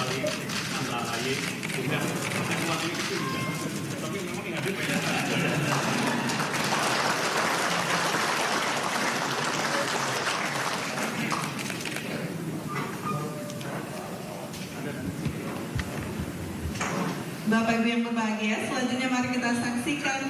kali Anda AHY sudah mewakili itu juga, tapi memang yang ada beda. Bapak Ibu yang berbahagia, selanjutnya mari kita saksikan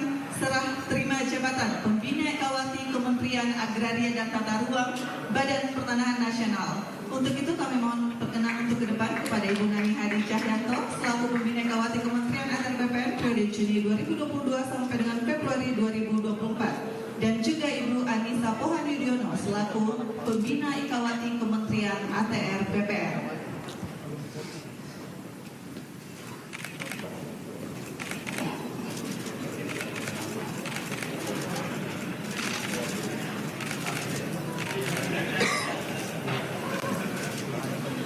serah terima jabatan Pembina Ekawati Kementerian Agraria dan Tata Ruang Badan Pertanahan Nasional. Untuk itu kami mohon perkenan untuk ke depan kepada Ibu Nani Hadi Cahyanto selaku Pembina Ekawati Kementerian ATR BPN periode Juni 2022 sampai dengan Februari 2024, dan juga Ibu Anissa Pohan Yudhoyono selaku Pembina Ekawati Kementerian ATR BPN.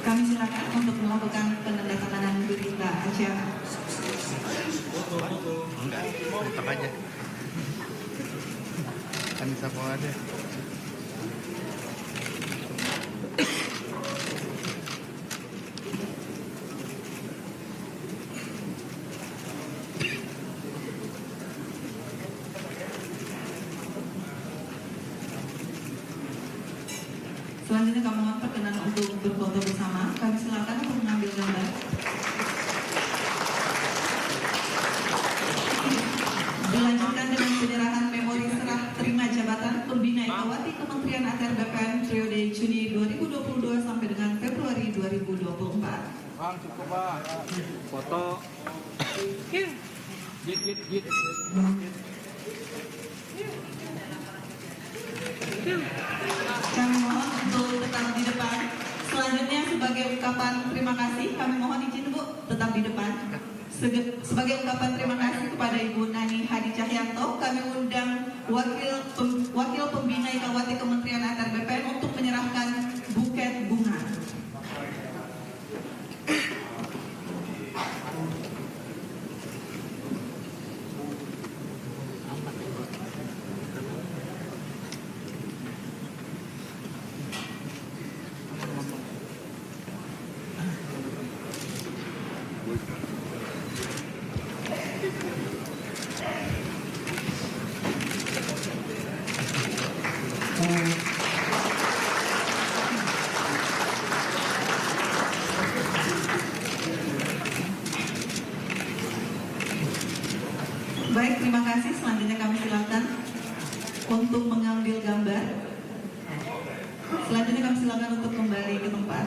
Kami silakan untuk melakukan penandatanganan berita acara. Enggak, tetap aja. Anissa Pohan aja. Selanjutnya kami mohon perkenan untuk berfoto bersama. Kami silakan untuk mengambil gambar. Dilanjutkan dengan penyerahan memori serah terima jabatan Pembina Ekawati Kementerian ATR BPN periode Juni 2022 sampai dengan Februari 2024. Bang, cukup bang. Foto. Git. Kami mohon untuk tetap di depan. Selanjutnya sebagai ungkapan terima kasih, kami mohon izin Bu tetap di depan. Sebagai ungkapan terima kasih kepada Ibu Nani Hadi Cahyanto, kami undang Wakil Pembina Ekawati Kementerian ATR BPN untuk menyerahkan buket bunga. Baik, terima kasih. Selanjutnya kami silakan untuk mengambil gambar. Selanjutnya kami silakan untuk kembali ke tempat.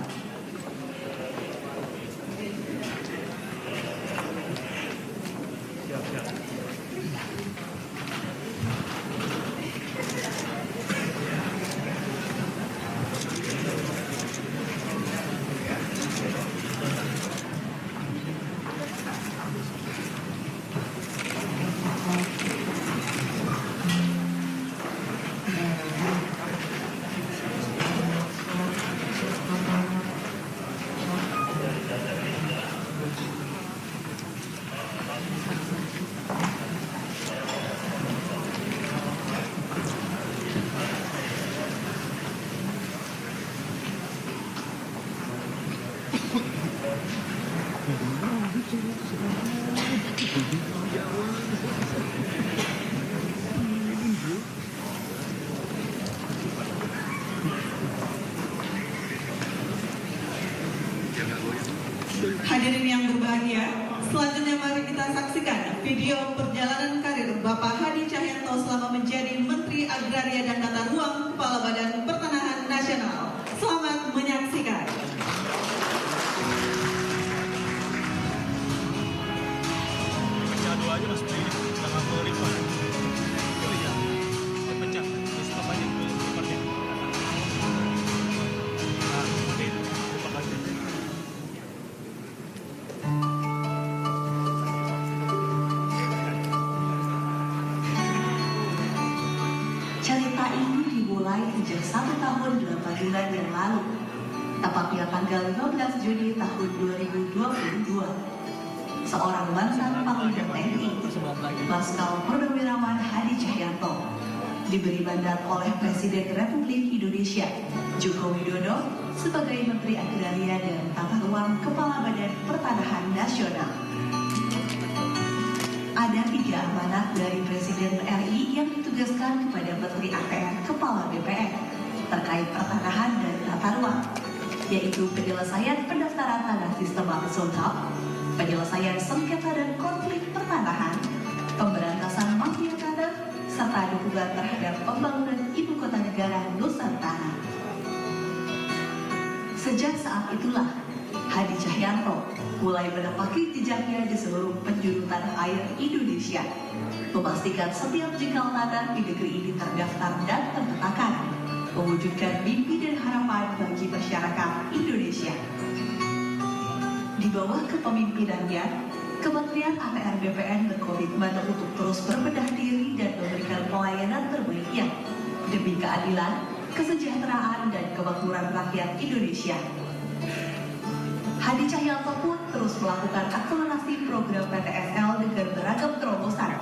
Hadirin yang berbahagia, selanjutnya mari kita saksikan video perjalanan karir Bapak Hadi Cahyanto selama menjadi Menteri Agraria dan Tata Ruang Kepala Badan Pertanahan Nasional. Selamat menyaksikan. Pecah dua aja Mas Pri, tanggal 25. Oh iya, pecah. Terus papanya ke depannya. Nah, oke, terima kasih. Cerita ini dimulai sejak 1 tahun 8 bulan yang lalu, tepatnya tanggal 15 Juni tahun 2022. Seorang mantan Panglima TNI, Marskal Purnawirawan Hadi Cahyanto, diberi mandat oleh Presiden Republik Indonesia Joko Widodo sebagai Menteri Agraria dan Tata Ruang Kepala Badan Pertanahan Nasional. Ada 3 amanat dari Presiden RI yang ditugaskan kepada Menteri ATR Kepala BPN terkait pertanahan dan tata ruang, yaitu penyelesaian pendaftaran tanah sistematis lengkap, penyelesaian sengketa dan konflik pertanahan, pemberantasan mafia tanah, serta dukungan terhadap pembangunan ibu kota negara Nusantara. Sejak saat itulah, Hadi Cahyanto mulai menepaki jejaknya di seluruh penjuru tanah air Indonesia, memastikan setiap jengkal tanah di negeri ini terdaftar dan terpetakan, mewujudkan mimpi dan harapan bagi masyarakat Indonesia. Di bawah kepemimpinannya, Kementerian ATR BPN berkomitmen untuk terus berbenah diri dan memberikan pelayanan terbaiknya demi keadilan, kesejahteraan, dan kemakmuran rakyat Indonesia. Hadi Cahyanto pun terus melakukan akselerasi program PTSL dengan beragam terobosan,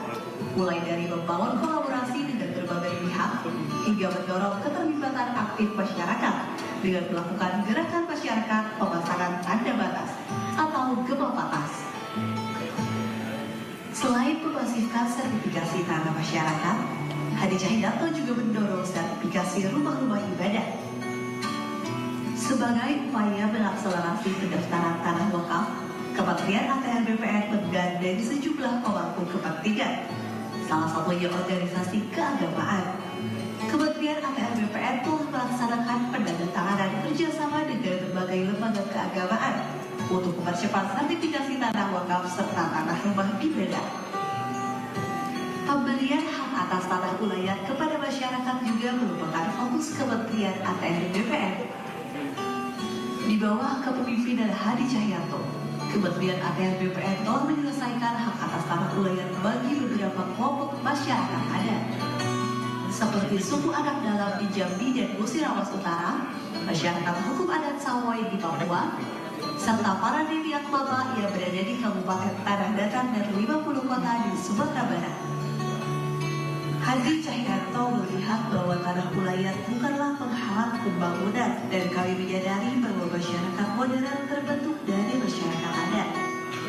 mulai dari membangun kolaborasi dengan berbagai pihak hingga mendorong keterlibatan aktif masyarakat dengan melakukan gerakan masyarakat pemasangan tanda batas atau gema batas. Selain memasifkan sertifikasi tanah masyarakat, Hadi Cahyanto juga mendorong sertifikasi rumah-rumah ibadah. Sebagai upaya mengakselerasi pendaftaran tanah wakaf, Kementerian ATR BPN menggandeng sejumlah pemangku kepentingan, salah satunya organisasi keagamaan. Kementerian ATR BPN telah melaksanakan penandatanganan kerjasama dengan berbagai lembaga keagamaan untuk mempercepat sertifikasi tanah wakaf serta tanah rumah ibadah. Pemberian hak atas tanah ulayat kepada masyarakat juga merupakan fokus Kementerian ATR BPN. Di bawah kepemimpinan Hadi Cahyanto, Kementerian ATR BPN telah menyelesaikan hak atas tanah ulayat bagi beberapa kelompok masyarakat adat, seperti suku anak dalam di Jambi dan Musirawas Utara, masyarakat hukum adat Sawai di Papua, serta para Nediak Mama yang berada di Kabupaten Tanah Datar dan 50 kota di Sumatera Barat. Hadi Cahyanto melihat bahwa tanah ulayat bukanlah penghalang pembangunan dan kami menyadari bahwa masyarakat modern terbentuk dari masyarakat adat,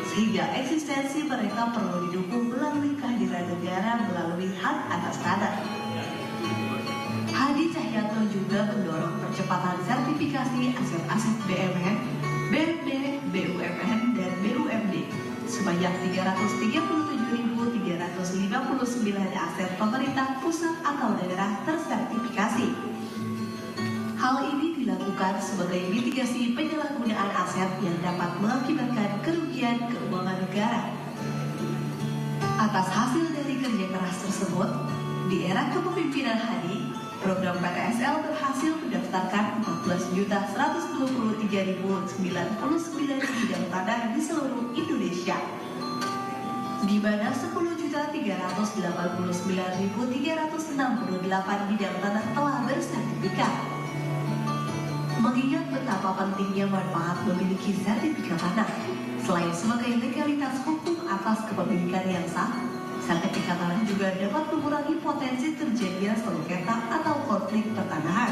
sehingga eksistensi mereka perlu didukung melalui kehadiran negara melalui hak atas tanah. Hadi Cahyanto juga mendorong percepatan sertifikasi aset-aset BUMN, BUMD, BUMN, dan BUMD sebanyak 337.359 aset pemerintah pusat atau daerah tersertifikasi. Hal ini dilakukan sebagai mitigasi penyalahgunaan aset yang dapat mengakibatkan kerugian keuangan negara. Atas hasil dari kerja keras tersebut, di era kepemimpinan Hadi, program PTSL berhasil mendaftarkan 14.123.099 bidang tanah di seluruh Indonesia, di mana 10.389.368 bidang tanah telah bersertifikat. Mengingat betapa pentingnya manfaat memiliki sertifikat tanah, selain sebagai legalitas hukum atas kepemilikan yang sah, sertifikat tanah juga dapat mengurangi potensi terjadinya sengketa atau konflik pertanahan,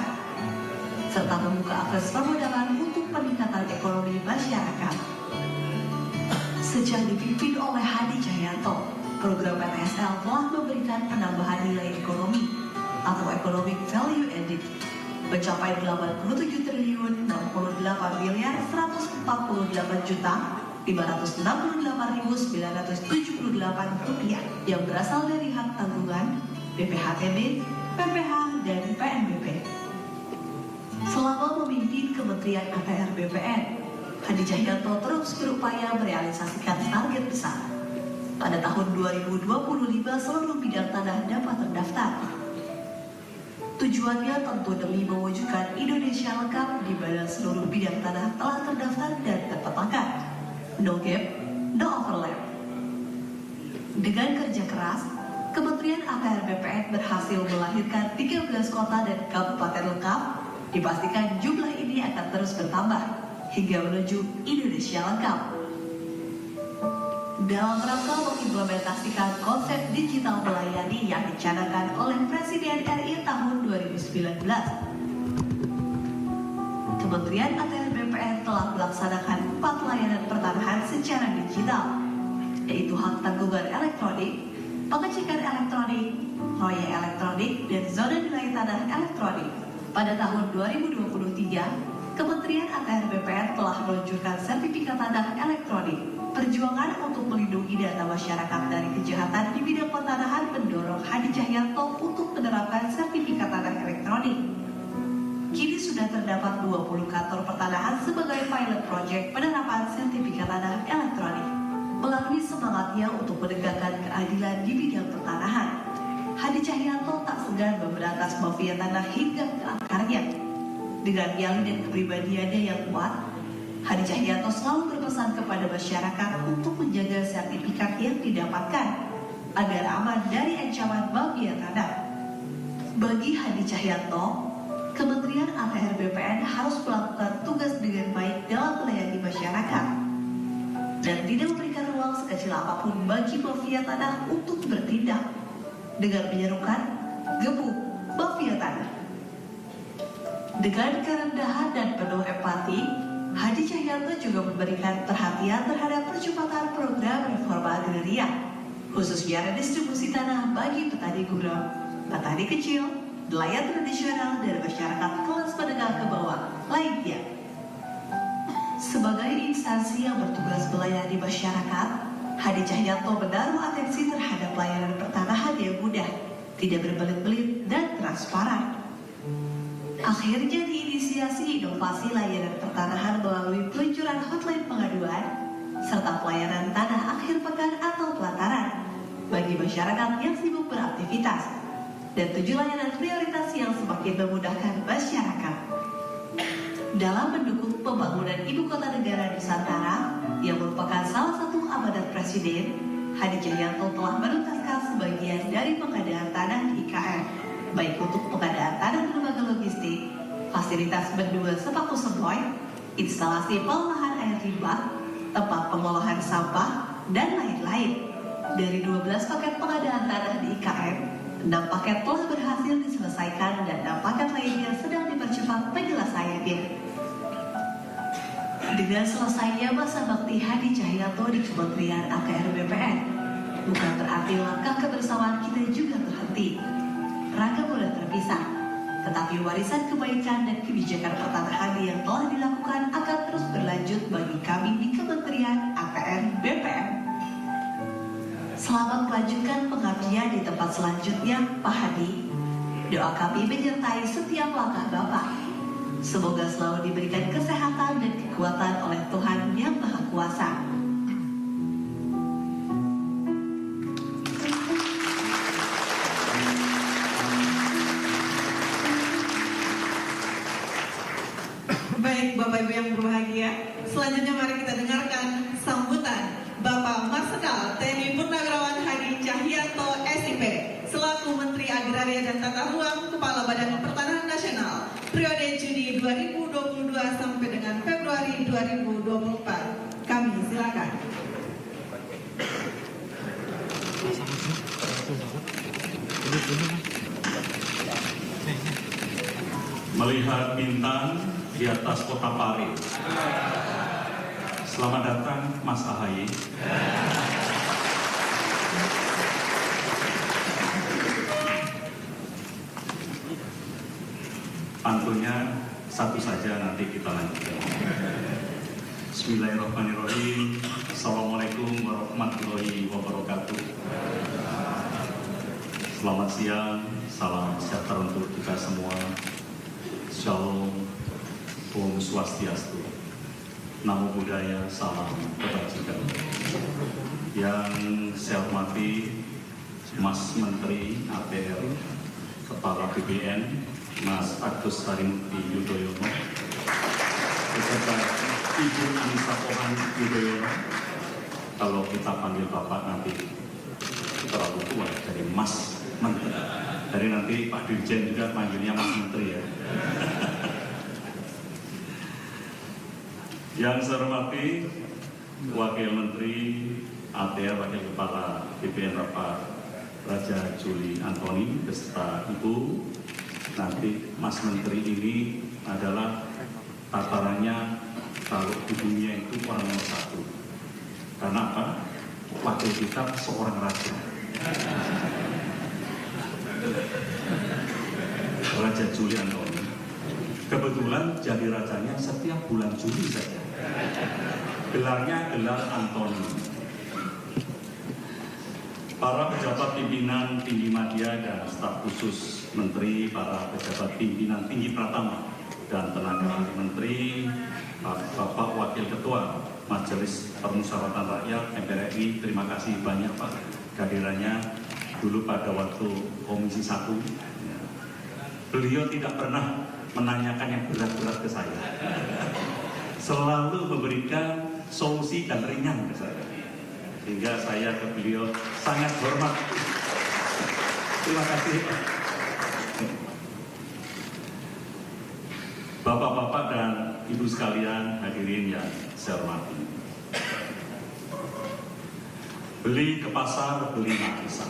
serta membuka akses permodalan untuk peningkatan ekonomi masyarakat. Sejak dipimpin oleh Hadi Cahyanto, program PTSL telah memberikan penambahan nilai ekonomi atau economic value added mencapai 87.068.148.568 rupiah yang berasal dari hak tanggungan, BPHTB, PPH, dan PNBP. Selama memimpin Kementerian ATR BPN, Hadi Cahyanto terus berupaya merealisasikan target besar. Pada tahun 2025 seluruh bidang tanah dapat terdaftar. Tujuannya tentu demi mewujudkan Indonesia lengkap di mana seluruh bidang tanah telah terdaftar dan terpetakan. No gap, no overlap. Dengan kerja keras, Kementerian ATR BPN berhasil melahirkan 13 kota dan kabupaten lengkap. Dipastikan jumlah ini akan terus bertambah hingga menuju Indonesia lengkap. Dalam rangka mengimplementasikan konsep digital melayani yang dicanangkan oleh Presiden RI tahun 2019, Kementerian ATR BPN telah melaksanakan 4 layanan pertanahan secara digital, yaitu hak tanggungan elektronik, pengecekan elektronik, proyek elektronik, dan zona nilai tanah elektronik. Pada tahun 2023, Kementerian ATR BPN telah meluncurkan sertifikat tanah elektronik. Perjuangan untuk melindungi data masyarakat dari kejahatan di bidang pertanahan mendorong Hadi Cahyanto untuk menerapkan sertifikat tanah elektronik. Kini sudah terdapat 20 kantor pertanahan sebagai pilot project penerapan sertifikat tanah elektronik. Melalui semangatnya untuk menegakkan keadilan di bidang pertanahan, Hadi Cahyanto tak segan memberantas mafia tanah hingga ke akarnya. Dengan nyali dan kepribadiannya yang kuat, Hadi Cahyanto selalu berpesan kepada masyarakat untuk menjaga sertifikat yang didapatkan agar aman dari ancaman mafia tanah. Bagi Hadi Cahyanto, Kementerian ATR BPN harus melakukan tugas dengan baik dalam melayani masyarakat dan tidak memberikan ruang sekecil apapun bagi mafia tanah untuk bertindak dengan menyerukan gebuk mafia tanah. Dengan kerendahan dan penuh empati, Hadi Cahyanto juga memberikan perhatian terhadap percepatan program reforma agraria, khususnya redistribusi tanah bagi petani gurem, petani kecil, nelayan tradisional, dan masyarakat kelas menengah ke bawah lainnya. Sebagai instansi yang bertugas melayani masyarakat, Hadi Cahyanto menaruh atensi terhadap layanan pertanahan yang mudah, tidak berbelit-belit, dan transparan. Akhirnya diinisiasi inovasi layanan pertanahan melalui peluncuran hotline pengaduan serta pelayanan tanah akhir pekan atau pelataran bagi masyarakat yang sibuk beraktivitas, dan 7 layanan prioritas yang semakin memudahkan masyarakat. Dalam mendukung pembangunan Ibu Kota Negara Nusantara yang merupakan salah satu amanat Presiden, Hadi Cahyanto telah menuntaskan sebagian dari pengadaan tanah di IKN, baik untuk pengadaan tanah lembaga logistik, fasilitas bendungan Sepaku Semboy, instalasi pengolahan air limbah, tempat pengolahan sampah, dan lain-lain. Dari 12 paket pengadaan tanah di IKN, 6 paket telah berhasil diselesaikan dan 6 paket lainnya sedang dipercepat penyelesaiannya. Dengan selesainya masa bakti Hadi Cahyanto di Kementerian ATR BPN, bukan berarti langkah kebersamaan kita juga terhenti. Rangka mudah terpisah, tetapi warisan kebaikan dan kebijakan pertanahan yang telah dilakukan akan terus berlanjut bagi kami di Kementerian ATR BPN. Selamat melanjutkan pengabdian di tempat selanjutnya, Pak Hadi. Doa kami menyertai setiap langkah Bapak. Semoga selalu diberikan kesehatan dan kekuatan oleh Tuhan Yang Maha Kuasa. Baik, Bapak Ibu yang berbahagia, selanjutnya mari kita dengarkan sambutan Bapak Marsikal TNI Purnawirawan Hadi Cahyanto SIP selaku Menteri Agraria dan Tata Ruang, Kepala Badan Pertanahan Nasional periode Juni 2022 sampai dengan Februari 2024. Kami silakan. Melihat bintang di atas kota Pare. Selamat datang Mas Ahaye. Pantunnya satu saja, nanti kita lanjutkan. Bismillahirrahmanirrahim. Assalamualaikum warahmatullahi wabarakatuh. Selamat siang, salam sejahtera untuk kita semua. Shalom, Om Swastiastu, Namo Buddhaya, salam kebajikan. Yang saya hormati Mas Menteri ATR, Kepala BPN, Mas Agus Harimurti Yudhoyono, beserta Ibu Anissa Pohan Yudhoyono. Kalau kita panggil Bapak nanti terlalu tua, dari Mas Menteri. Dari nanti Pak Dirjen juga panggilnya Mas Menteri ya. Yang saya hormati Wakil Menteri ATR, Wakil Kepala BPN Bapak Raja Juli Antoni beserta Ibu. Nanti Mas Menteri ini adalah tatarannya kalau di dunia itu orang nomor satu. Karena apa? Wakil kita seorang raja. Raja Juli Antoni. Kebetulan jadi rajanya setiap bulan Juli saja. Gelarnya gelar Antoni. Para pejabat pimpinan tinggi media dan staf khusus menteri, para pejabat pimpinan tinggi Pratama dan tenaga ahli menteri, Bapak Wakil Ketua Majelis Permusyawaratan Rakyat MPR RI, terima kasih banyak Pak kehadirannya dulu pada waktu Komisi 1. Beliau tidak pernah menanyakan yang berat-berat ke saya, selalu memberikan solusi dan ringan ke saya, sehingga saya ke beliau sangat hormat. Terima kasih Pak. Bapak-bapak dan ibu sekalian hadirin yang saya hormati. Beli ke pasar, beli markisa.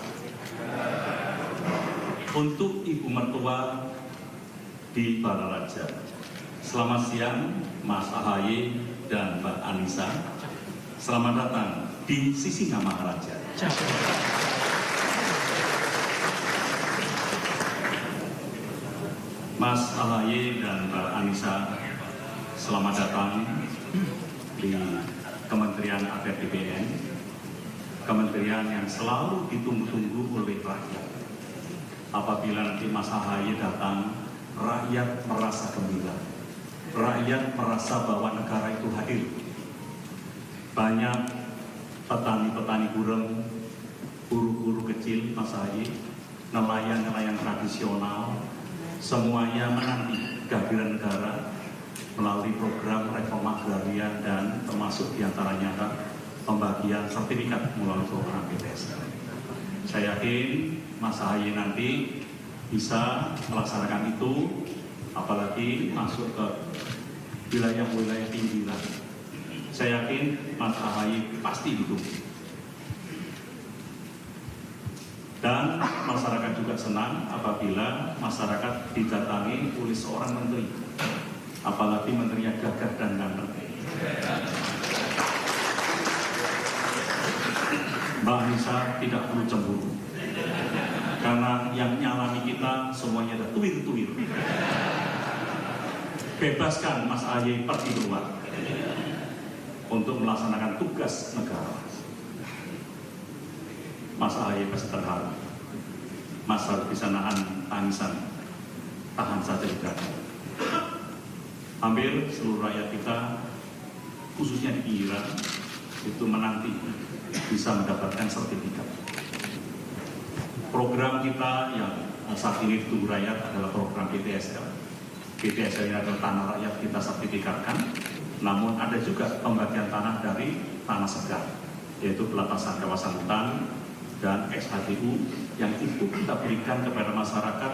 Untuk ibu mertua di Balaraja. Selamat siang Mas AHY dan Mbak Anissa. Selamat datang di Sisingamangaraja. Mas AHY dan Mbak Anissa, selamat datang di Kementerian APBN, kementerian yang selalu ditunggu-tunggu oleh rakyat. Apabila nanti Mas AHY datang, rakyat merasa gembira, rakyat merasa bahwa negara itu hadir. Banyak petani-petani gurem, buru-buru kecil Mas AHY, nelayan-nelayan tradisional, semuanya menanti kehadiran negara melalui program reforma agraria dan termasuk diantaranya pembagian sertifikat melalui program PTS. Saya yakin Mas AHY nanti bisa melaksanakan itu, apalagi masuk ke wilayah-wilayah pinggiran. Saya yakin Mas AHY pasti didukung. Dan masyarakat juga senang apabila masyarakat didatangi oleh seorang menteri, apalagi menterinya gagah dan ganteng. Mbak Anissa tidak perlu cemburu, karena yang nyalami kita semuanya ada tuwir-tuwir. Bebaskan Mas AHY pergi keluar untuk melaksanakan tugas negara. Mas AHY pasti terharu. Mas harus bisa nahan tangisan, tahan saja juga. Hampir seluruh rakyat kita, khususnya di pinggiran, itu menanti bisa mendapatkan sertifikat. Program kita yang saat ini ditunggu rakyat adalah program PTSL. PTSL ini adalah tanah rakyat kita sertifikatkan, namun ada juga pembagian tanah dari tanah segar, yaitu pelatasan kawasan hutan dan XHTU yang itu kita berikan kepada masyarakat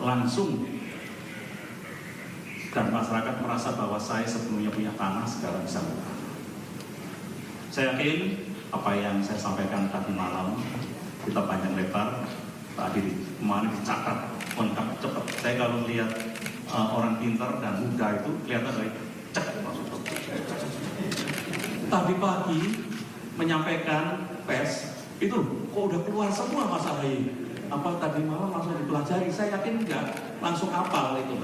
langsung, dan masyarakat merasa bahwa saya sebelumnya punya tanah, sekarang bisa buka. Saya yakin apa yang saya sampaikan tadi malam kita panjang lebar, tadi kemarin dicatat lengkap cepat. Saya kalau melihat orang pintar dan muda itu kelihatan dari cek masuk. Tadi pagi menyampaikan pers itu kok udah keluar semua Mas AHY. Apa tadi malam langsung dipelajari? Saya yakin enggak langsung hafal itu.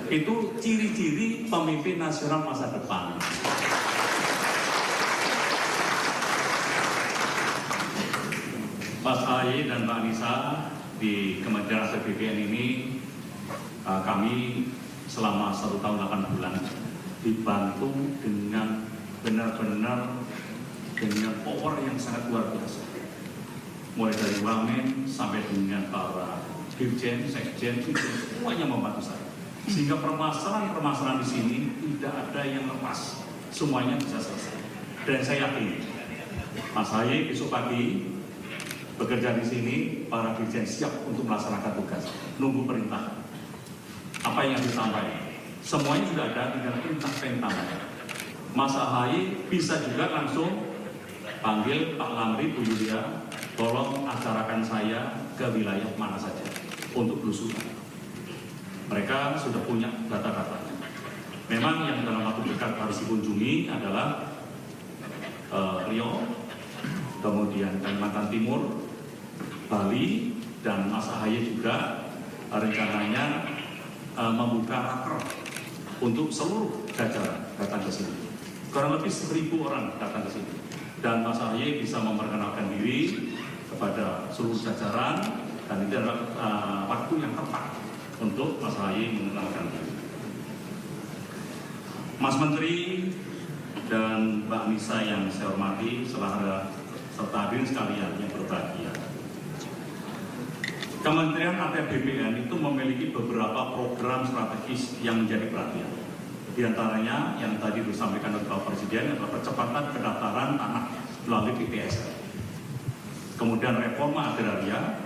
Itu ciri-ciri pemimpin nasional masa depan. Mas AHY dan Mbak Anissa di Kementerian APBN ini kami selama 1 tahun 8 bulan dibantu dengan benar-benar dengan power yang sangat luar biasa. Mulai dari wamen sampai dengan para dirjen, sekjen, itu semuanya membantu saya. Sehingga permasalahan-permasalahan di sini tidak ada yang lepas, semuanya bisa selesai. Dan saya yakin Mas AHY besok pagi bekerja di sini, para dirjen siap untuk melaksanakan tugas, nunggu perintah. Apa yang disampaikan, semuanya sudah ada, tinggal perintah. Mas AHY bisa juga langsung panggil Pak Lamri, Bu Yulia, tolong acarakan saya ke wilayah mana saja untuk belusukan. Mereka sudah punya data-datanya. memang yang dalam waktu dekat harus dikunjungi adalah Riau, kemudian Kalimantan Timur, Bali, dan Mas Ahaye juga rencananya membuka raker untuk seluruh jajaran datang ke sini. Kurang lebih 1.000 orang datang ke sini. Dan Mas Ahaye bisa memperkenalkan diri kepada seluruh jajaran, dan itu adalah waktu yang tepat untuk Mas Ahaye mengenalkan diri. Mas Menteri dan Mbak Anissa yang saya hormati, serta hadirin sekalian yang berbahagia. Kementerian ATR BPN itu memiliki beberapa program strategis yang menjadi perhatian. Di antaranya yang tadi disampaikan oleh Bapak Presiden adalah percepatan pendaftaran tanah melalui PTSL. Kemudian reforma agraria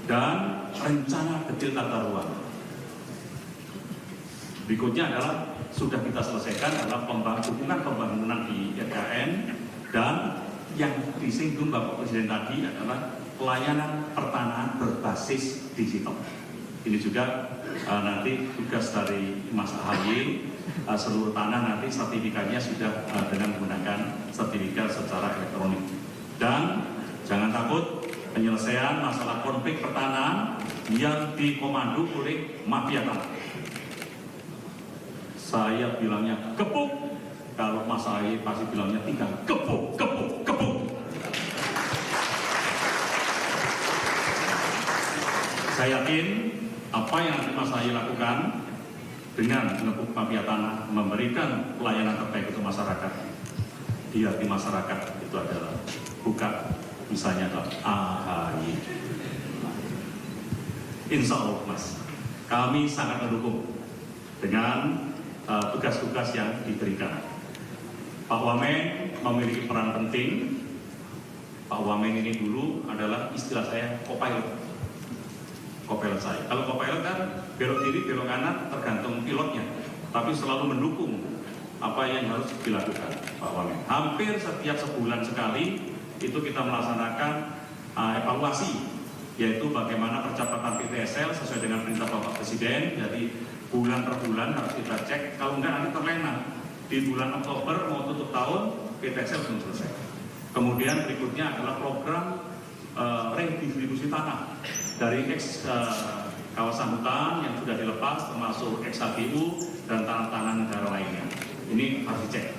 dan rencana detail tata ruang. Berikutnya adalah sudah kita selesaikan adalah dukungan pembangunan di IKN, dan yang disinggung Bapak Presiden tadi adalah pelayanan pertanahan berbasis digital. Ini juga nanti tugas dari Mas Ahaye, seluruh tanah nanti sertifikatnya sudah dengan menggunakan sertifikat secara elektronik. Dan jangan takut, penyelesaian masalah konflik pertanahan yang dikomando oleh mafia tanah. Saya bilangnya kepuk, kalau Mas Ahaye pasti bilangnya tinggal kepuk, kepuk, kepuk. Saya yakin apa yang nanti Mas Ahaye lakukan dengan menepuk mafia tanah, memberikan pelayanan terbaik untuk masyarakat, di hati masyarakat itu adalah bukan misalnya adalah Ahaye. Insya Allah Mas, kami sangat mendukung dengan tugas-tugas yang diberikan. Pak Wamen memiliki peran penting. Pak Wamen ini dulu adalah istilah saya co-pilot. Co-pilot saya. Kalau co-pilot kan belok kiri, belok kanan tergantung pilotnya, tapi selalu mendukung apa yang harus dilakukan Pak Wamen. Hampir setiap sebulan sekali itu kita melaksanakan evaluasi, yaitu bagaimana percepatan PTSL sesuai dengan perintah Bapak Presiden. Jadi bulan per bulan harus kita cek, kalau enggak nanti terlena. Di bulan Oktober mau tutup tahun, PTSL belum selesai. Kemudian berikutnya adalah program redistribusi tanah dari kawasan hutan yang sudah dilepas, termasuk XHBU dan tanah-tanah negara lainnya. Ini harus dicek.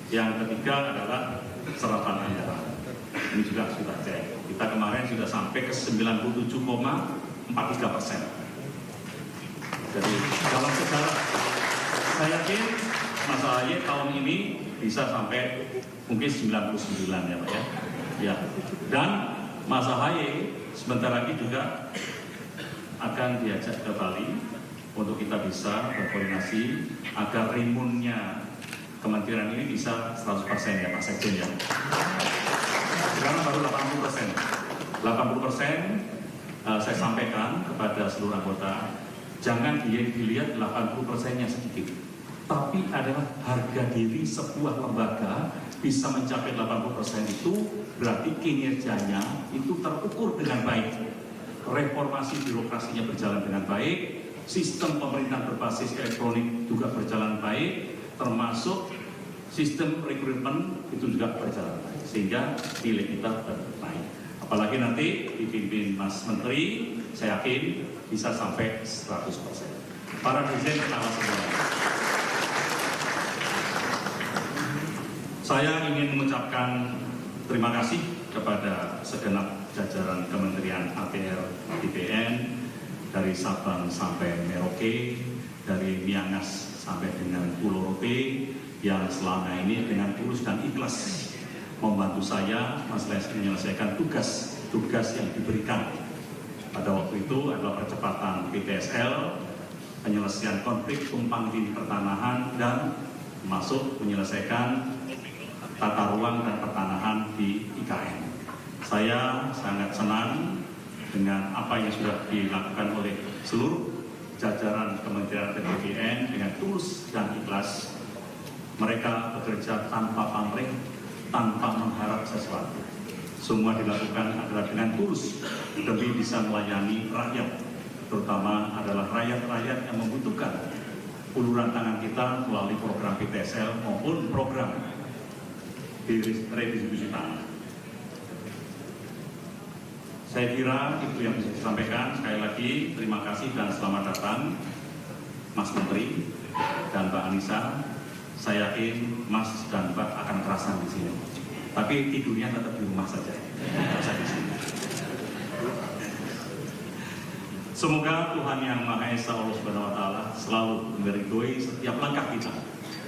Yang ketiga adalah serapan anggaran. Ini juga sudah cek. Kita kemarin sudah sampai ke 97,43%. Jadi dalam sejarah, saya yakin Mas Ahaye tahun ini bisa sampai mungkin 99 ya Pak ya. Ya. Dan Mas Ahaye sebentar lagi juga akan diajak ke Bali untuk kita bisa berkoordinasi agar rimunnya kementerian ini bisa 100% ya Pak Sekjen ya. Sekarang baru 80%. 80% saya sampaikan kepada seluruh anggota. Jangan dilihat 80%-nya sedikit, tapi adalah harga diri sebuah lembaga bisa mencapai 80% itu berarti kinerjanya itu terukur dengan baik. Reformasi birokrasinya berjalan dengan baik, sistem pemerintahan berbasis elektronik juga berjalan baik, termasuk sistem rekrutmen itu juga berjalan baik, sehingga nilai kita naik. Apalagi nanti dipimpin Mas Menteri, saya yakin bisa sampai 100%. Para dirjen kenapa semua. Saya ingin mengucapkan terima kasih kepada segenap jajaran Kementerian ATR BPN, dari Sabang sampai Merauke, dari Miangas sampai dengan Pulau Rote, yang selama ini dengan tulus dan ikhlas membantu saya menyelesaikan tugas yang diberikan. Pada waktu itu adalah percepatan PTSL, penyelesaian konflik tumpang tindih pertanahan, dan masuk menyelesaikan tata ruang dan pertanahan di IKN. Saya sangat senang dengan apa yang sudah dilakukan oleh seluruh jajaran Kementerian BPN dengan tulus dan ikhlas. Mereka bekerja tanpa pamrih, tanpa mengharap sesuatu. Semua dilakukan adalah dengan tulus demi bisa melayani rakyat, terutama adalah rakyat-rakyat yang membutuhkan uluran tangan kita melalui program PTSL maupun program redistribusi tanah. Saya kira itu yang bisa disampaikan. Sekali lagi terima kasih dan selamat datang Mas Menteri dan Mbak Anissa. Saya yakin Mas dan Mbak akan kerasan di sini. Tapi tidurnya tetap di rumah saja. Saya di sini. Semoga Tuhan Yang Maha Esa Allah Subhanahu wa Ta'ala selalu meridhoi setiap langkah kita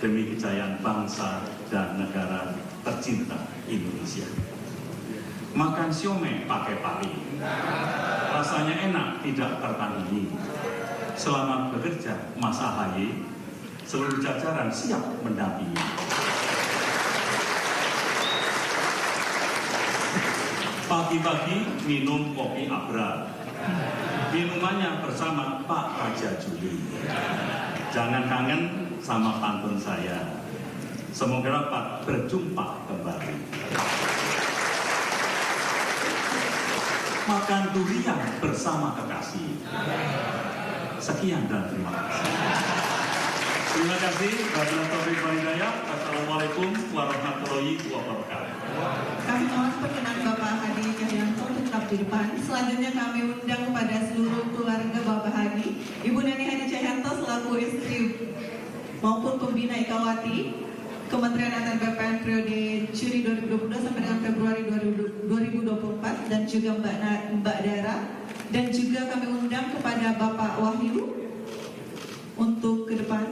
demi kejayaan bangsa dan negara tercinta Indonesia. Makan siomay pakai pari, rasanya enak tidak tertandingi. Selamat bekerja Mas AHY, seluruh jajaran siap mendampingi. Pagi-pagi minum kopi Abra, minumannya bersama Pak Raja Juli. Jangan kangen sama pantun saya. Semoga dapat berjumpa kembali. Makan durian bersama kekasih. Sekian dan terima kasih. Terima kasih. Wassalamualaikum warahmatullahi wabarakatuh. Kami mohon perkenan Bapak Hadi Cahyanto untuk tetap di depan. Selanjutnya kami undang kepada seluruh keluarga Bapak Hadi, Ibu Nani Hadi Cahyanto selaku istri maupun pembina Ikawati Kementerian Antar BPN periode Juni 2022 sampai dengan Februari 2024 dan juga Mbak Dara, dan juga kami undang kepada Bapak Wahyu untuk ke depan.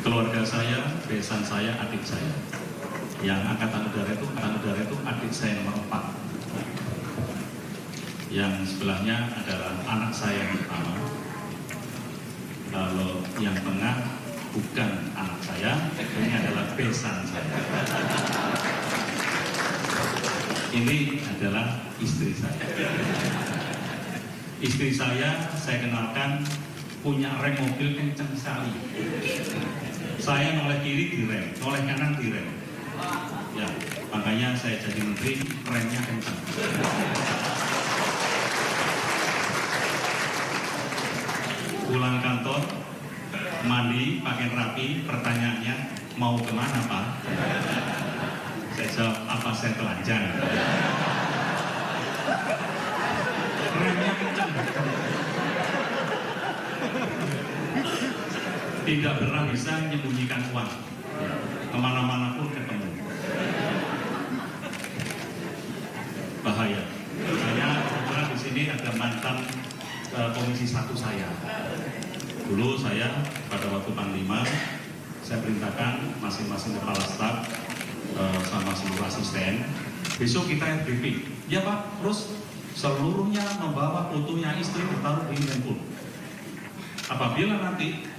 Keluarga saya, besan saya, adik saya. Yang angkatan udara itu adik saya nomor 4. Yang sebelahnya adalah anak saya yang pertama. Kalau yang tengah bukan anak saya, ini adalah besan saya. Ini adalah istri saya. Istri saya kenalkan punya rem mobil kencang sekali. Saya noleh kiri direm, noleh kanan direm. Ya, makanya saya jadi menteri, remnya kencang. Pulang kantor, mandi, pakai rapi, pertanyaannya mau kemana Pak? Saya jawab, apa saya telanjang? Remnya kencang. Tidak pernah bisa menyembunyikan uang, kemana-mana pun ketemu. Bahaya. Saya kebetulan di sini ada mantan komisi 1 saya. Dulu saya pada waktu Panglima, saya perintahkan masing-masing kepala staf sama seluruh asisten, besok kita briefing. Ya Pak, terus seluruhnya membawa fotonya istri bertaruh di handphone. Apabila nanti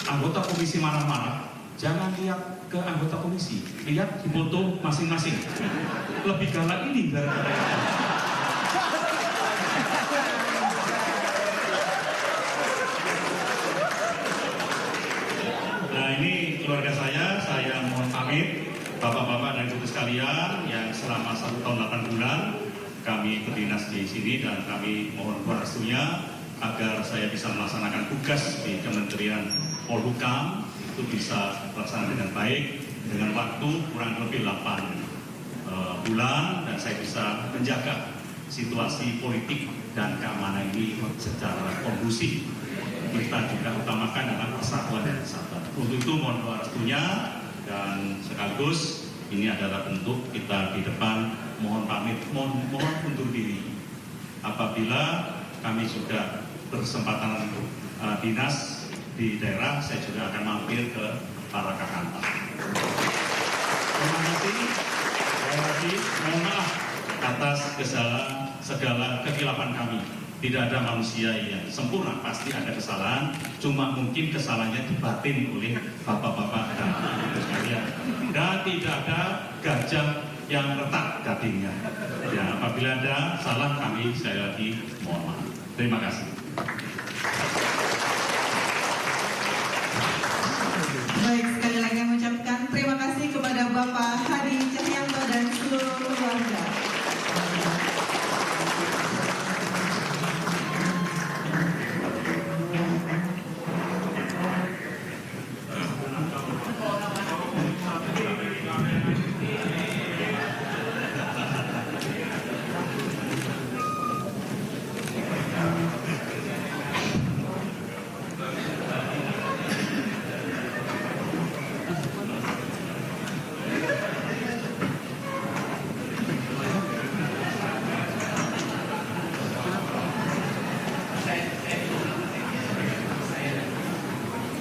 anggota komisi marah-marah, jangan lihat ke anggota komisi, lihat di foto masing-masing. Lebih galak ini daripada itu. Nah ini keluarga saya mohon pamit. Bapak-bapak dan ibu sekalian yang selama 1 tahun 8 bulan kami berdinas di sini, dan kami mohon restunya agar saya bisa melaksanakan tugas di Kementerian Polhukam itu bisa terlaksana dengan baik, dengan waktu kurang lebih 8 bulan, dan saya bisa menjaga situasi politik dan keamanan ini secara kondusif. Kita juga utamakan adalah persatuan dan kesatuan. Untuk itu mohon doa restunya, dan sekaligus ini adalah bentuk kita di depan mohon pamit, mohon undur diri. Apabila kami sudah bersempatan untuk dinas di daerah, saya juga akan mampir ke para kakanta. Terima kasih. Sekali lagi mohon maaf atas segala kekilapan kami. Tidak ada manusia yang sempurna, pasti ada kesalahan. Cuma mungkin kesalahannya dibatin oleh bapak-bapak dan ibu sekalian. Dan tidak ada gajah yang retak dagingnya. Ya, apabila ada salah kami sekali lagi mohon maaf. Terima kasih. Baik, sekali lagi mengucapkan terima kasih kepada Bapak Hadi Cahyanto dan seluruh keluarga.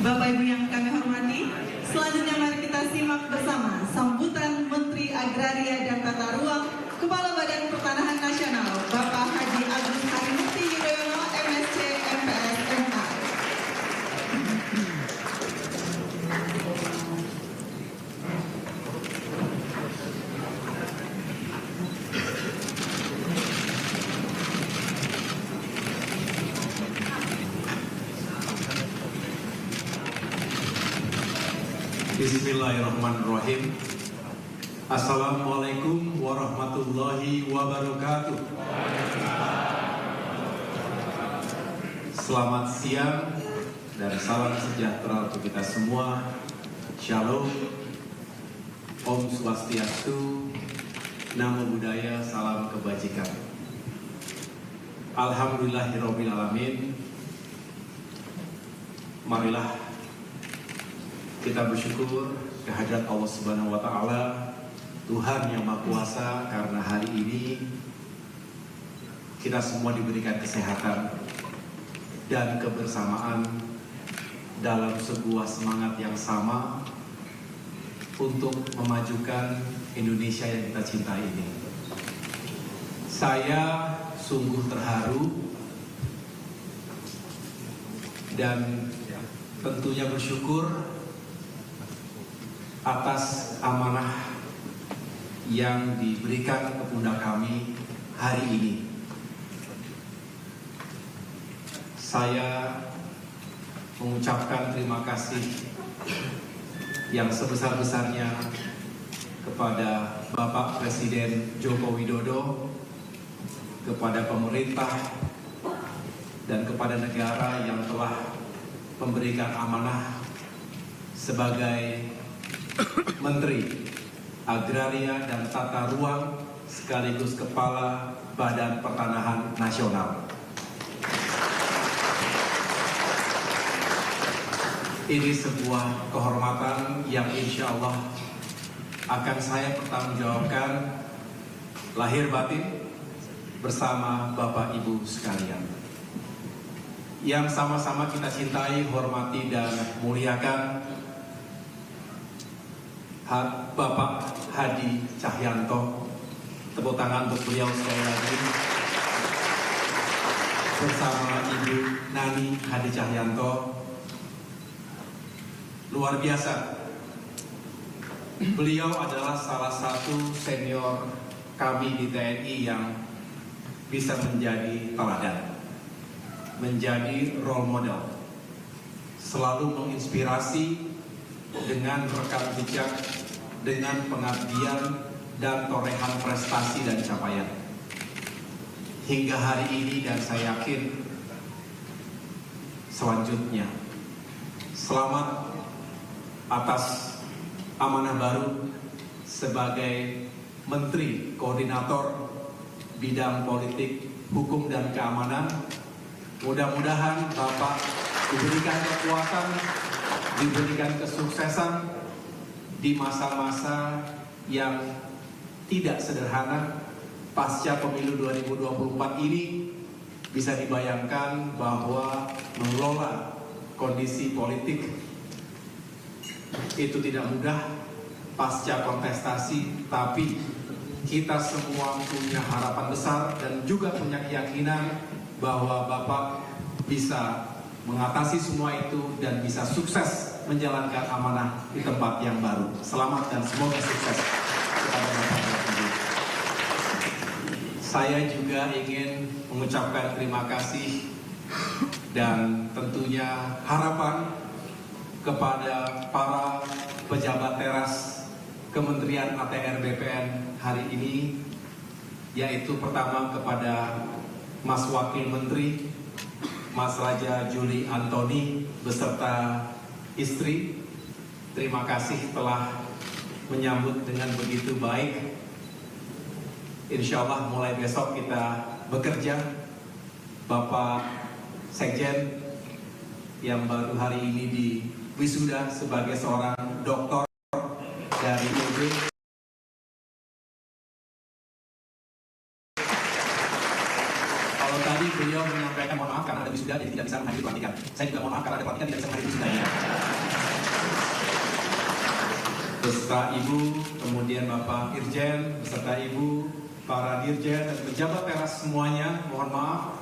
Bapak Ibu yang kami hormati, selanjutnya mari kita simak bersama sambutan Menteri Agraria dan Tata Ruang, Kepala Badan Pertanahan Nasional, Bapak Haji Agus Harimurti Yudhoyono, MSc, MPS, MA. Bismillahirrahmanirrahim. Assalamualaikum warahmatullahi wabarakatuh. Selamat siang dan salam sejahtera untuk kita semua. Shalom, Om Swastiastu, Namo Buddhaya, salam kebajikan. Alhamdulillahirabbil alamin. Marilah kita bersyukur kehadirat Allah Subhanahu wa Ta'ala, Tuhan yang Maha Kuasa, karena hari ini kita semua diberikan kesehatan dan kebersamaan dalam sebuah semangat yang sama untuk memajukan Indonesia yang kita cintai ini. Saya sungguh terharu dan tentunya bersyukur atas amanah yang diberikan ke pundak kami hari ini. Saya mengucapkan terima kasih yang sebesar-besarnya kepada Bapak Presiden Joko Widodo, kepada pemerintah, dan kepada negara yang telah memberikan amanah sebagai Menteri Agraria dan Tata Ruang sekaligus Kepala Badan Pertanahan Nasional. Ini sebuah kehormatan yang insya Allah akan saya pertanggungjawabkan lahir batin bersama Bapak Ibu sekalian, yang sama-sama kita cintai, hormati, dan muliakan Bapak Hadi Cahyanto. Tepuk tangan untuk beliau sekali lagi. Bersama Ibu Nani Hadi Cahyanto. Luar biasa. Beliau adalah salah satu senior kami di TNI yang bisa menjadi teladan, menjadi role model, selalu menginspirasi dengan rekam jejak, dengan pengabdian dan torehan prestasi dan capaian hingga hari ini, dan saya yakin selanjutnya. Selamat atas amanah baru sebagai Menteri Koordinator Bidang Politik, Hukum, dan Keamanan. Mudah-mudahan Bapak diberikan kekuatan, diberikan kesuksesan di masa-masa yang tidak sederhana pasca pemilu 2024 ini, bisa dibayangkan bahwa mengelola kondisi politik itu tidak mudah pasca kontestasi, tapi kita semua punya harapan besar dan juga punya keyakinan bahwa Bapak bisa mengatasi semua itu dan bisa sukses menjalankan amanah di tempat yang baru. Selamat dan semoga sukses kepada Bapak Presiden. Saya juga ingin mengucapkan terima kasih dan tentunya harapan kepada para pejabat teras Kementerian ATR BPN hari ini, yaitu pertama kepada Mas Wakil Menteri Mas Raja Juli Antoni beserta istri. Terima kasih telah menyambut dengan begitu baik. Insya Allah mulai besok kita bekerja. Bapak Sekjen yang baru hari ini di wisuda sebagai seorang doktor dari UB. Kalau tadi beliau menyampaikan mohon maaf karena ada wisuda jadi tidak bisa menghadiri pelantikan. Saya juga mohon maaf karena ada pelantikan tidak bisa menghadiri wisudanya. Beserta Ibu, kemudian Bapak Irjen, beserta Ibu, para Dirjen dan pejabat teras semuanya, mohon maaf.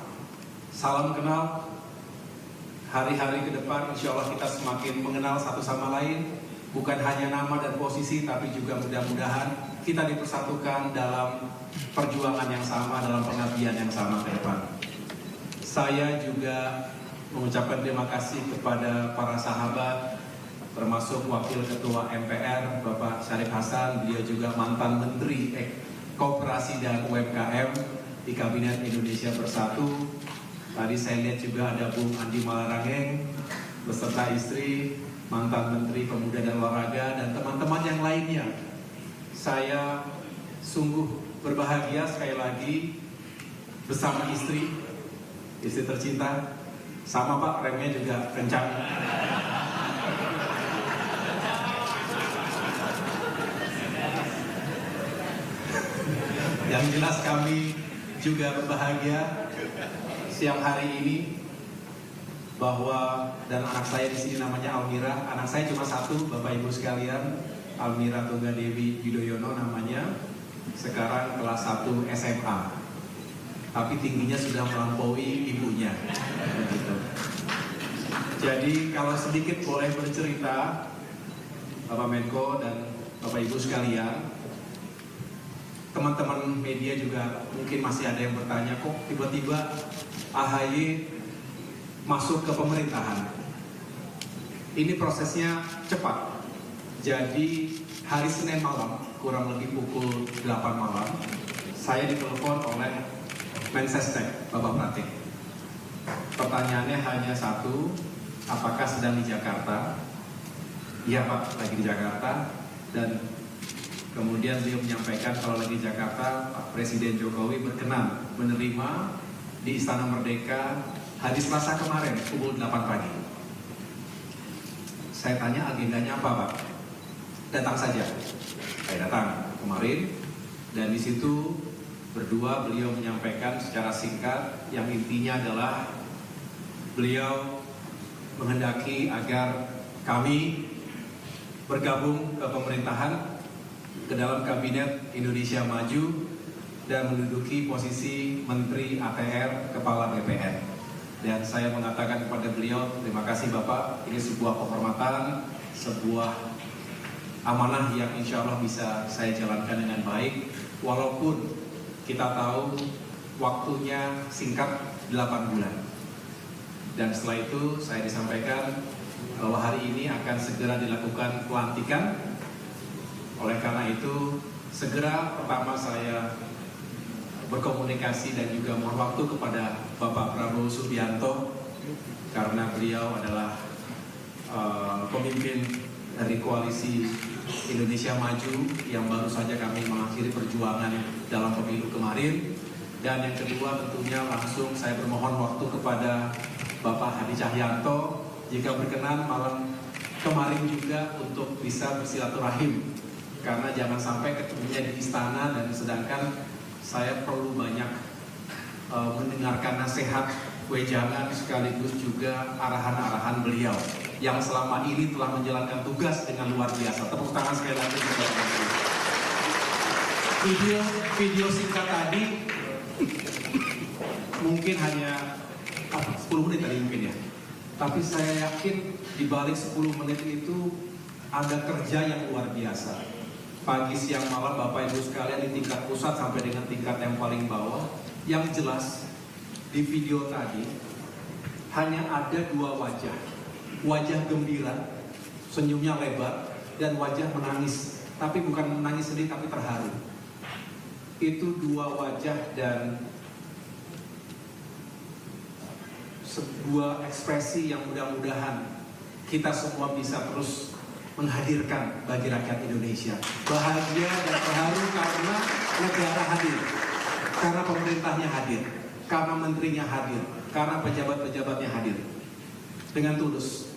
Salam kenal. Hari-hari ke depan insya Allah kita semakin mengenal satu sama lain. Bukan hanya nama dan posisi, tapi juga mudah-mudahan kita dipersatukan dalam perjuangan yang sama, dalam pengabdian yang sama ke depan. Saya juga mengucapkan terima kasih kepada para sahabat, termasuk Wakil Ketua MPR, Bapak Syarif Hasan, beliau juga mantan Menteri Koperasi dan UMKM di Kabinet Indonesia Bersatu. Tadi saya lihat juga ada Bung Andi Malarangeng beserta istri, mantan Menteri Pemuda dan Olahraga, dan teman-teman yang lainnya. Saya sungguh berbahagia sekali lagi bersama istri tercinta. Sama Pak, remnya juga kencang. Yang jelas kami juga berbahagia siang hari ini bahwa, dan anak saya di sini namanya Almira. Anak saya cuma satu, Bapak Ibu sekalian, Almira Tunggadewi Yudhoyono namanya. Sekarang kelas 1 SMA. Tapi tingginya sudah melampaui ibunya. Begitu. Jadi kalau sedikit boleh bercerita, Bapak Menko dan Bapak Ibu sekalian, teman-teman media juga mungkin masih ada yang bertanya, kok tiba-tiba AHY masuk ke pemerintahan. Ini prosesnya cepat. Jadi hari Senin malam, kurang lebih pukul 8 malam, saya ditelepon oleh Mensesnek, Bapak Pratik. Pertanyaannya hanya satu, apakah sedang di Jakarta? Iya Pak, lagi di Jakarta. Dan kemudian beliau menyampaikan kalau lagi di Jakarta, Pak Presiden Jokowi berkenan menerima di Istana Merdeka hari Selasa kemarin pukul 8 pagi. Saya tanya agendanya apa Pak? Datang saja. Saya datang kemarin dan di situ berdua beliau menyampaikan secara singkat yang intinya adalah beliau menghendaki agar kami bergabung ke pemerintahan, ke dalam Kabinet Indonesia Maju dan menduduki posisi Menteri ATR Kepala BPN. Dan saya mengatakan kepada beliau, terima kasih Bapak, ini sebuah kehormatan, sebuah amanah yang insya Allah bisa saya jalankan dengan baik, walaupun kita tahu waktunya singkat 8 bulan. Dan setelah itu saya disampaikan bahwa hari ini akan segera dilakukan pelantikan. Oleh karena itu, segera pertama saya berkomunikasi dan juga mohon waktu kepada Bapak Prabowo Subianto karena beliau adalah pemimpin dari koalisi Indonesia Maju yang baru saja kami mengakhiri perjuangan dalam pemilu kemarin. Dan yang kedua tentunya langsung saya bermohon waktu kepada Bapak Hadi Cahyanto jika berkenan malam kemarin juga untuk bisa bersilaturahim, karena jangan sampai ketemunya di istana dan sedangkan saya perlu banyak mendengarkan nasihat, wejangan, sekaligus juga arahan-arahan beliau yang selama ini telah menjalankan tugas dengan luar biasa. Tepuk tangan sekali lagi. Video singkat tadi mungkin hanya 10 menit tadi mungkin ya. Tapi saya yakin di balik 10 menit itu ada kerja yang luar biasa. Pagi, siang, malam Bapak Ibu sekalian di tingkat pusat sampai dengan tingkat yang paling bawah. Yang jelas di video tadi hanya ada 2 wajah. Wajah gembira, senyumnya lebar, dan wajah menangis. Tapi bukan menangis sedih tapi terharu. Itu 2 wajah dan sebuah ekspresi yang mudah-mudahan kita semua bisa terus menghadirkan bagi rakyat Indonesia. Bahagia dan terharu karena negara hadir, karena pemerintahnya hadir, karena menterinya hadir, karena pejabat-pejabatnya hadir dengan tulus.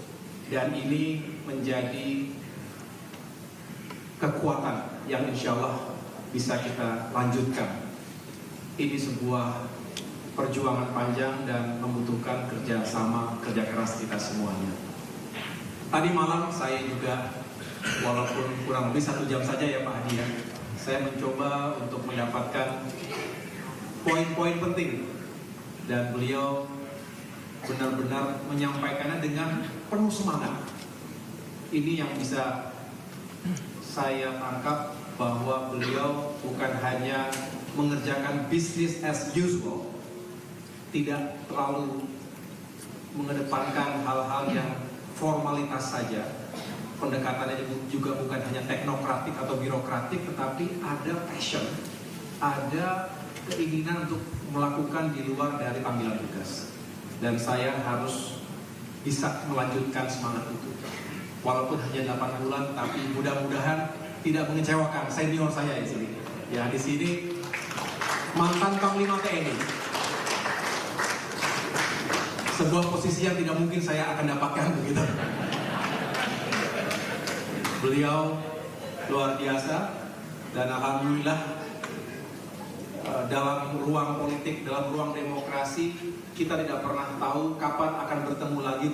Dan ini menjadi kekuatan yang insya Allah bisa kita lanjutkan. Ini sebuah perjuangan panjang dan membutuhkan kerja sama, kerja keras kita semuanya. Tadi malam saya juga, walaupun kurang lebih 1 jam saja ya Pak Hadi ya, saya mencoba untuk mendapatkan poin-poin penting dan beliau benar-benar menyampaikannya dengan penuh semangat. Ini yang bisa saya tangkap, bahwa beliau bukan hanya mengerjakan business as usual, tidak terlalu mengedepankan hal-hal yang formalitas saja. Pendekatannya juga bukan hanya teknokratik atau birokratik, tetapi ada passion, ada keinginan untuk melakukan di luar dari panggilan tugas. Dan saya harus bisa melanjutkan semangat itu. Walaupun hanya 8 bulan, tapi mudah-mudahan tidak mengecewakan senior saya di sini. Ya, di sini mantan Panglima TNI. Sebuah posisi yang tidak mungkin saya akan dapatkan begitu. Beliau luar biasa dan alhamdulillah dalam ruang politik, dalam ruang demokrasi kita tidak pernah tahu kapan akan bertemu lagi.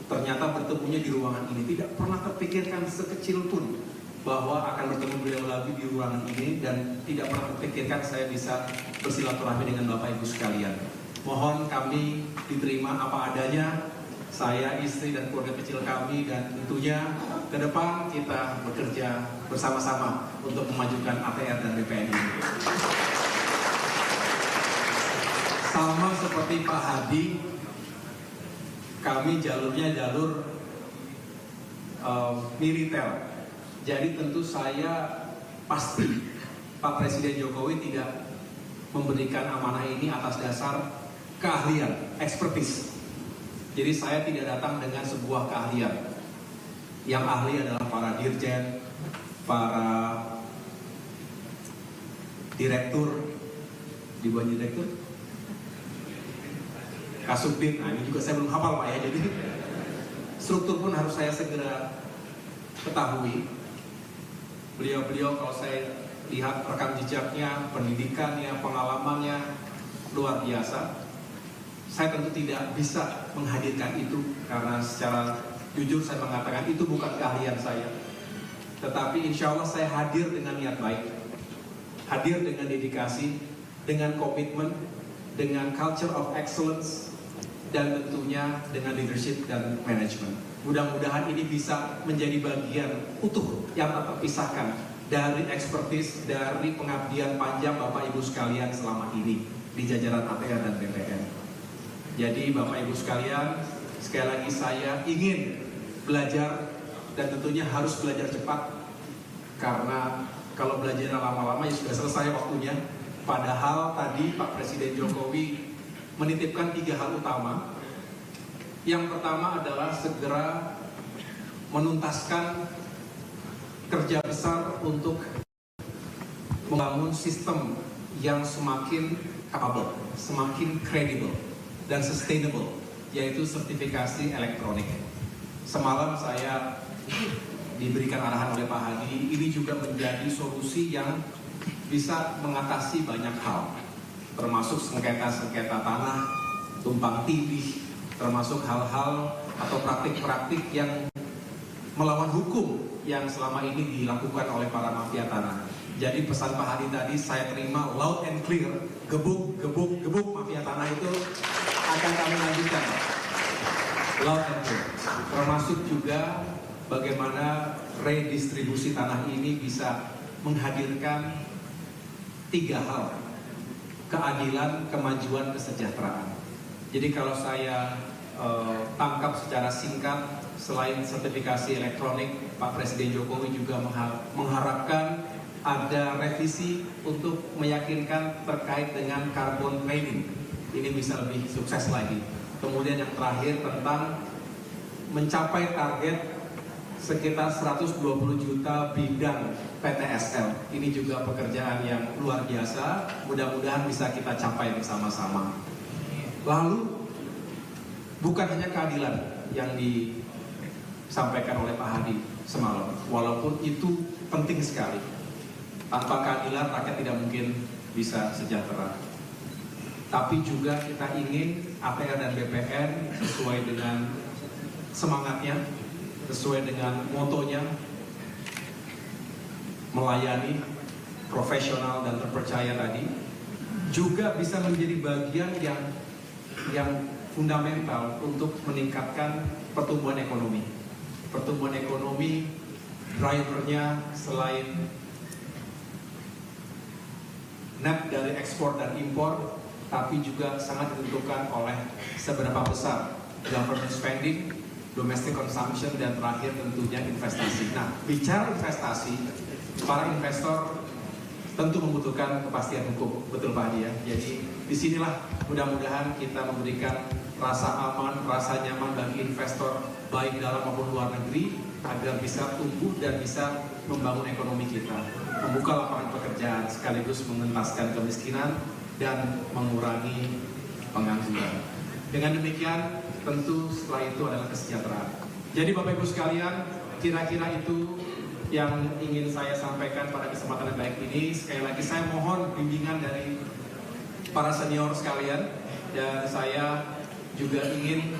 Ternyata bertemunya di ruangan ini, tidak pernah terpikirkan sekecil pun bahwa akan bertemu beliau lagi di ruangan ini, dan tidak pernah terpikirkan saya bisa bersilaturahmi dengan Bapak Ibu sekalian. Mohon kami diterima apa adanya, saya, istri, dan keluarga kecil kami, dan tentunya ke depan kita bekerja bersama-sama untuk memajukan ATR dan BPN ini. Sama seperti Pak Hadi, kami jalurnya jalur militer. Jadi tentu saya pasti Pak Presiden Jokowi tidak memberikan amanah ini atas dasar keahlian, expertise. Jadi saya tidak datang dengan sebuah keahlian. Yang ahli adalah para dirjen, para direktur, di bawah direktur, Kasubdit. Nah ini juga saya belum hafal Pak ya. Jadi struktur pun harus saya segera ketahui. Beliau-beliau kalau saya lihat rekam jejaknya, pendidikannya, pengalamannya luar biasa. Saya tentu tidak bisa menghadirkan itu karena secara jujur saya mengatakan itu bukan keahlian saya. Tetapi insya Allah saya hadir dengan niat baik, hadir dengan dedikasi, dengan komitmen, dengan culture of excellence, dan tentunya dengan leadership dan management. Mudah-mudahan ini bisa menjadi bagian utuh yang tak terpisahkan dari ekspertis, dari pengabdian panjang Bapak Ibu sekalian selama ini di jajaran ATR dan BPN. Jadi Bapak Ibu sekalian, sekali lagi saya ingin belajar, dan tentunya harus belajar cepat, karena kalau belajar lama-lama ya sudah selesai waktunya. Padahal tadi Pak Presiden Jokowi menitipkan 3 hal utama. Yang pertama adalah segera menuntaskan kerja besar untuk membangun sistem yang semakin capable, semakin kredibel dan sustainable, yaitu sertifikasi elektronik. Semalam saya diberikan arahan oleh Pak Hadi, ini juga menjadi solusi yang bisa mengatasi banyak hal. termasuk sengketa-sengketa tanah, tumpang tindih, termasuk hal-hal atau praktik-praktik yang melawan hukum yang selama ini dilakukan oleh para mafia tanah. Jadi pesan Pak Hadi tadi saya terima loud and clear, gebuk, gebuk, gebuk mafia tanah itu akan kami lanjutkan. Loud and clear. Termasuk juga bagaimana redistribusi tanah ini bisa menghadirkan 3 hal. Keadilan, kemajuan, kesejahteraan. Jadi kalau saya tangkap secara singkat, selain sertifikasi elektronik, Pak Presiden Jokowi juga mengharapkan ada revisi untuk meyakinkan terkait dengan carbon trading. Ini bisa lebih sukses lagi. Kemudian yang terakhir tentang mencapai target sekitar 120 juta bidang PTSL. Ini juga pekerjaan yang luar biasa, mudah-mudahan bisa kita capai bersama-sama. Lalu, bukan hanya keadilan yang disampaikan oleh Pak Hadi semalam, walaupun itu penting sekali. Tanpa keadilan, rakyat tidak mungkin bisa sejahtera. Tapi juga kita ingin ATR dan BPN sesuai dengan semangatnya, sesuai dengan motonya, melayani, profesional dan terpercaya tadi, juga bisa menjadi bagian yang fundamental untuk meningkatkan pertumbuhan ekonomi. Pertumbuhan ekonomi, drivernya selain net dari ekspor dan impor, tapi juga sangat ditentukan oleh seberapa besar government spending, domestic consumption, dan terakhir tentunya investasi. Nah, bicara investasi, para investor tentu membutuhkan kepastian hukum, betul Pak Hadi ya. Jadi disinilah mudah-mudahan kita memberikan rasa aman, rasa nyaman bagi investor baik dalam maupun luar negeri agar bisa tumbuh dan bisa membangun ekonomi kita, membuka lapangan pekerjaan sekaligus mengentaskan kemiskinan dan mengurangi pengangguran. Dengan demikian tentu setelah itu adalah kesejahteraan. Jadi Bapak Ibu sekalian, kira-kira itu yang ingin saya sampaikan pada kesempatan yang baik ini. Sekali lagi saya mohon bimbingan dari para senior sekalian, dan saya juga ingin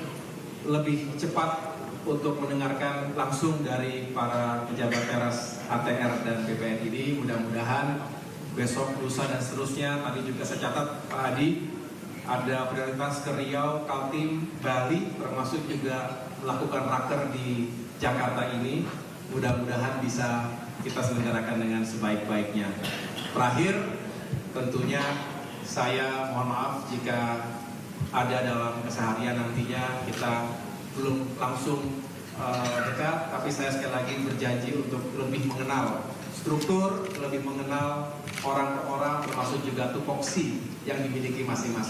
lebih cepat untuk mendengarkan langsung dari para pejabat teras ATR dan BPN ini. Mudah-mudahan besok, lusa, dan seterusnya. Tadi juga saya catat Pak Hadi ada prioritas ke Riau, Kaltim, Bali, termasuk juga melakukan raker di Jakarta ini. Mudah-mudahan bisa kita selenggarakan dengan sebaik-baiknya. Terakhir, tentunya saya mohon maaf jika ada dalam keseharian nantinya kita belum langsung dekat, tapi saya sekali lagi berjanji untuk lebih mengenal struktur, lebih mengenal orang per orang, termasuk juga tupoksi yang dimiliki masing-masing.